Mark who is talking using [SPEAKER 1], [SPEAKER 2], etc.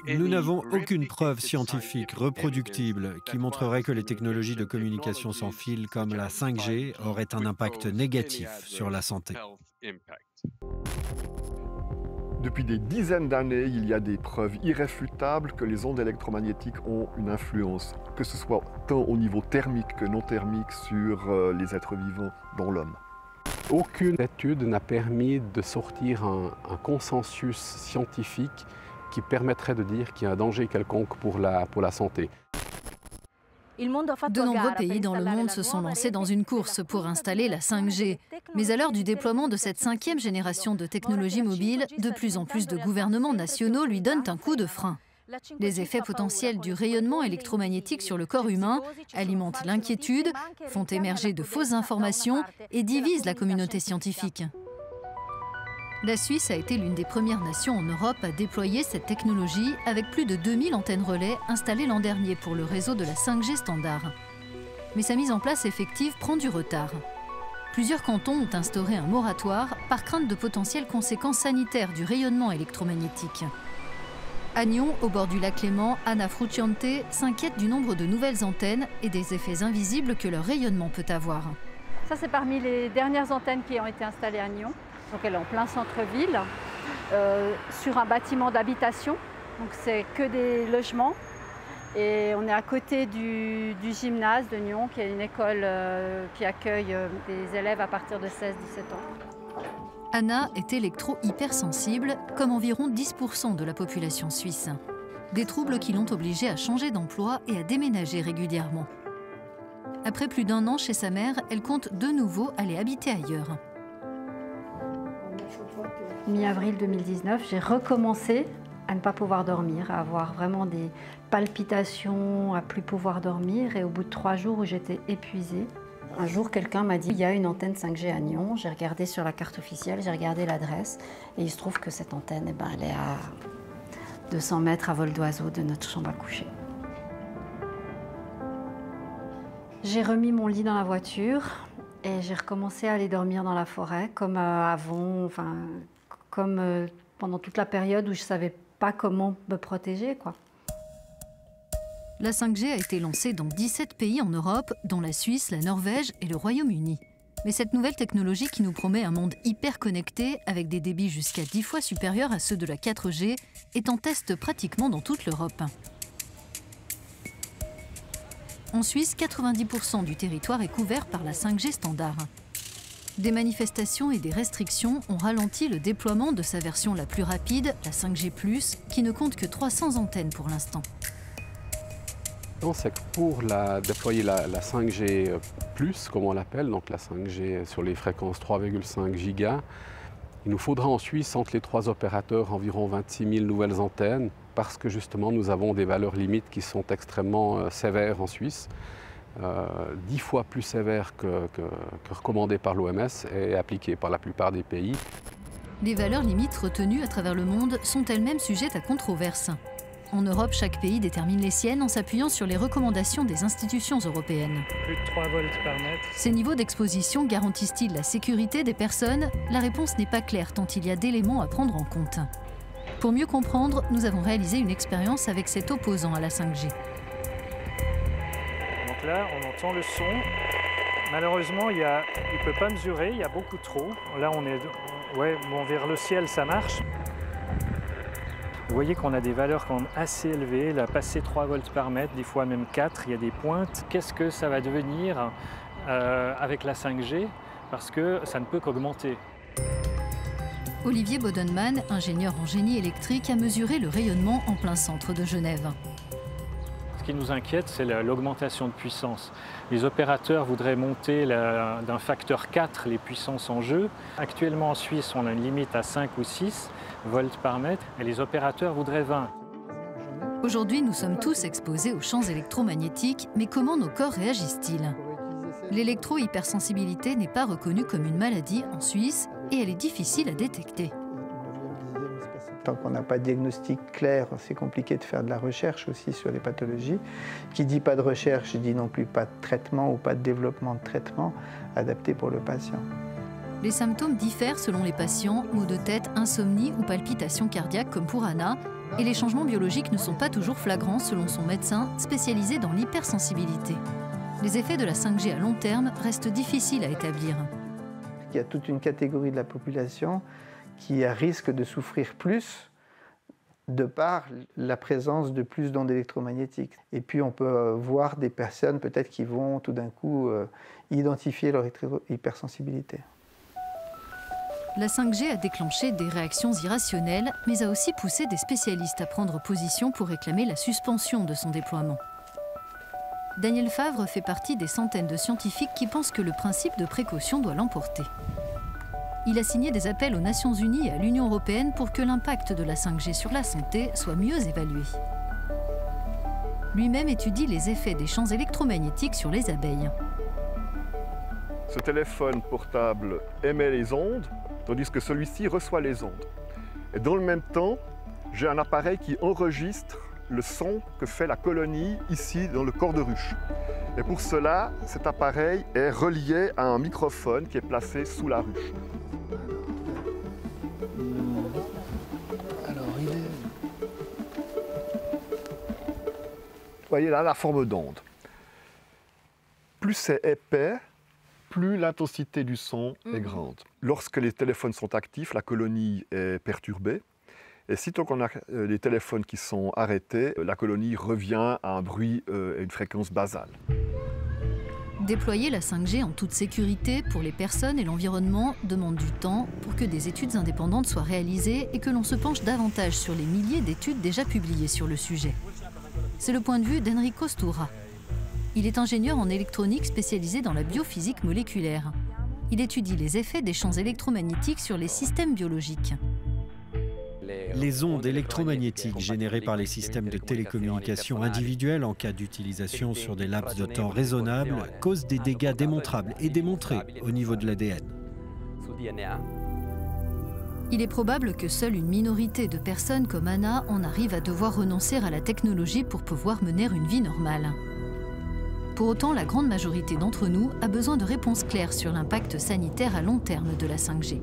[SPEAKER 1] Nous n'avons aucune preuve scientifique reproductible qui montrerait que les technologies de communication sans fil comme la 5G auraient un impact négatif sur la santé.
[SPEAKER 2] Depuis des dizaines d'années, il y a des preuves irréfutables que les ondes électromagnétiques ont une influence, que ce soit tant au niveau thermique que non thermique, sur les êtres vivants, dont l'homme.
[SPEAKER 3] Aucune étude n'a permis de sortir un consensus scientifique qui permettrait de dire qu'il y a un danger quelconque pour la santé.
[SPEAKER 4] De nombreux pays dans le monde se sont lancés dans une course pour installer la 5G. Mais à l'heure du déploiement de cette 5e génération de technologies mobiles, de plus en plus de gouvernements nationaux lui donnent un coup de frein. Les effets potentiels du rayonnement électromagnétique sur le corps humain alimentent l'inquiétude, font émerger de fausses informations et divisent la communauté scientifique. La Suisse a été l'une des premières nations en Europe à déployer cette technologie avec plus de 2000 antennes relais installées l'an dernier pour le réseau de la 5G standard. Mais sa mise en place effective prend du retard. Plusieurs cantons ont instauré un moratoire par crainte de potentielles conséquences sanitaires du rayonnement électromagnétique. À Nyon, au bord du lac Léman, Anna Frucciante s'inquiète du nombre de nouvelles antennes et des effets invisibles que leur rayonnement peut avoir.
[SPEAKER 5] Ça, c'est parmi les dernières antennes qui ont été installées à Nyon. Donc elle est en plein centre-ville, sur un bâtiment d'habitation. Donc c'est que des logements. Et on est à côté du gymnase de Nyon, qui est une école qui accueille des élèves à partir de 16-17 ans.
[SPEAKER 4] Anna est électro-hypersensible, comme environ 10% de la population suisse. Des troubles qui l'ont obligée à changer d'emploi et à déménager régulièrement. Après plus d'1 an chez sa mère, elle compte de nouveau aller habiter ailleurs.
[SPEAKER 5] Mi-avril 2019, j'ai recommencé à ne pas pouvoir dormir, à avoir vraiment des palpitations, à plus pouvoir dormir. Et au bout de 3 jours où j'étais épuisée, un jour quelqu'un m'a dit il y a une antenne 5G à Nyon. J'ai regardé sur la carte officielle, j'ai regardé l'adresse et il se trouve que cette antenne, elle est à 200 mètres à vol d'oiseau de notre chambre à coucher. J'ai remis mon lit dans la voiture et j'ai recommencé à aller dormir dans la forêt comme avant, enfin, comme pendant toute la période où je ne savais pas comment me protéger, quoi.
[SPEAKER 4] La 5G a été lancée dans 17 pays en Europe, dont la Suisse, la Norvège et le Royaume-Uni. Mais cette nouvelle technologie qui nous promet un monde hyper connecté, avec des débits jusqu'à 10 fois supérieurs à ceux de la 4G, est en test pratiquement dans toute l'Europe. En Suisse, 90% du territoire est couvert par la 5G standard. Des manifestations et des restrictions ont ralenti le déploiement de sa version la plus rapide, la 5G+, qui ne compte que 300 antennes pour l'instant.
[SPEAKER 3] C'est que pour déployer la 5G+, comme on l'appelle, donc la 5G sur les fréquences 3,5 gigas, il nous faudra en Suisse, entre les 3 opérateurs, environ 26 000 nouvelles antennes, parce que justement nous avons des valeurs limites qui sont extrêmement sévères en Suisse, 10 fois plus sévères que recommandées par l'OMS et appliquées par la plupart des pays.
[SPEAKER 4] Les valeurs limites retenues à travers le monde sont elles-mêmes sujettes à controverse. En Europe, chaque pays détermine les siennes en s'appuyant sur les recommandations des institutions européennes.
[SPEAKER 6] Plus de 3 volts par mètre.
[SPEAKER 4] Ces niveaux d'exposition garantissent-ils la sécurité des personnes? La réponse n'est pas claire tant il y a d'éléments à prendre en compte. Pour mieux comprendre, nous avons réalisé une expérience avec cet opposant à la 5G.
[SPEAKER 6] Donc là, on entend le son. Malheureusement, il ne peut pas mesurer, il y a beaucoup trop. Là, on est vers le ciel, ça marche. Vous voyez qu'on a des valeurs quand même assez élevées, là, passer 3 volts par mètre, des fois même 4, il y a des pointes. Qu'est-ce que ça va devenir avec la 5G? Parce que ça ne peut qu'augmenter.
[SPEAKER 4] Olivier Bodenman, ingénieur en génie électrique, a mesuré le rayonnement en plein centre de Genève.
[SPEAKER 6] Ce qui nous inquiète, c'est l'augmentation de puissance. Les opérateurs voudraient monter d'un facteur 4 les puissances en jeu. Actuellement en Suisse, on a une limite à 5 ou 6 volts par mètre et les opérateurs voudraient 20.
[SPEAKER 4] Aujourd'hui, nous sommes tous exposés aux champs électromagnétiques, mais comment nos corps réagissent-ils? L'électro-hypersensibilité n'est pas reconnue comme une maladie en Suisse et elle est difficile à détecter.
[SPEAKER 7] Tant qu'on n'a pas de diagnostic clair, c'est compliqué de faire de la recherche aussi sur les pathologies. Qui dit pas de recherche, dit non plus pas de traitement ou pas de développement de traitement adapté pour le patient.
[SPEAKER 4] Les symptômes diffèrent selon les patients, maux de tête, insomnie ou palpitations cardiaques comme pour Anna, et les changements biologiques ne sont pas toujours flagrants selon son médecin spécialisé dans l'hypersensibilité. Les effets de la 5G à long terme restent difficiles à établir.
[SPEAKER 7] Il y a toute une catégorie de la population qui risque de souffrir plus de par la présence de plus d'ondes électromagnétiques. Et puis on peut voir des personnes peut-être qui vont tout d'un coup identifier leur hypersensibilité.
[SPEAKER 4] La 5G a déclenché des réactions irrationnelles, mais a aussi poussé des spécialistes à prendre position pour réclamer la suspension de son déploiement. Daniel Favre fait partie des centaines de scientifiques qui pensent que le principe de précaution doit l'emporter. Il a signé des appels aux Nations Unies et à l'Union européenne pour que l'impact de la 5G sur la santé soit mieux évalué. Lui-même étudie les effets des champs électromagnétiques sur les abeilles.
[SPEAKER 2] Ce téléphone portable émet les ondes, tandis que celui-ci reçoit les ondes. Et dans le même temps, j'ai un appareil qui enregistre le son que fait la colonie ici dans le corps de ruche. Et pour cela, cet appareil est relié à un microphone qui est placé sous la ruche.
[SPEAKER 7] Alors, il est...
[SPEAKER 2] Vous voyez là la forme d'onde. Plus c'est épais, plus l'intensité du son est grande. Lorsque les téléphones sont actifs, la colonie est perturbée. Et sitôt qu'on a les téléphones qui sont arrêtés, la colonie revient à un bruit et une fréquence basale.
[SPEAKER 4] Déployer la 5G en toute sécurité pour les personnes et l'environnement demande du temps pour que des études indépendantes soient réalisées et que l'on se penche davantage sur les milliers d'études déjà publiées sur le sujet. C'est le point de vue d'Enrico Stura. Il est ingénieur en électronique spécialisé dans la biophysique moléculaire. Il étudie les effets des champs électromagnétiques sur les systèmes biologiques.
[SPEAKER 1] Les ondes électromagnétiques générées par les systèmes de télécommunication individuels en cas d'utilisation sur des laps de temps raisonnables causent des dégâts démontrables et démontrés au niveau de l'ADN.
[SPEAKER 4] Il est probable que seule une minorité de personnes comme Anna en arrive à devoir renoncer à la technologie pour pouvoir mener une vie normale. Pour autant, la grande majorité d'entre nous a besoin de réponses claires sur l'impact sanitaire à long terme de la 5G.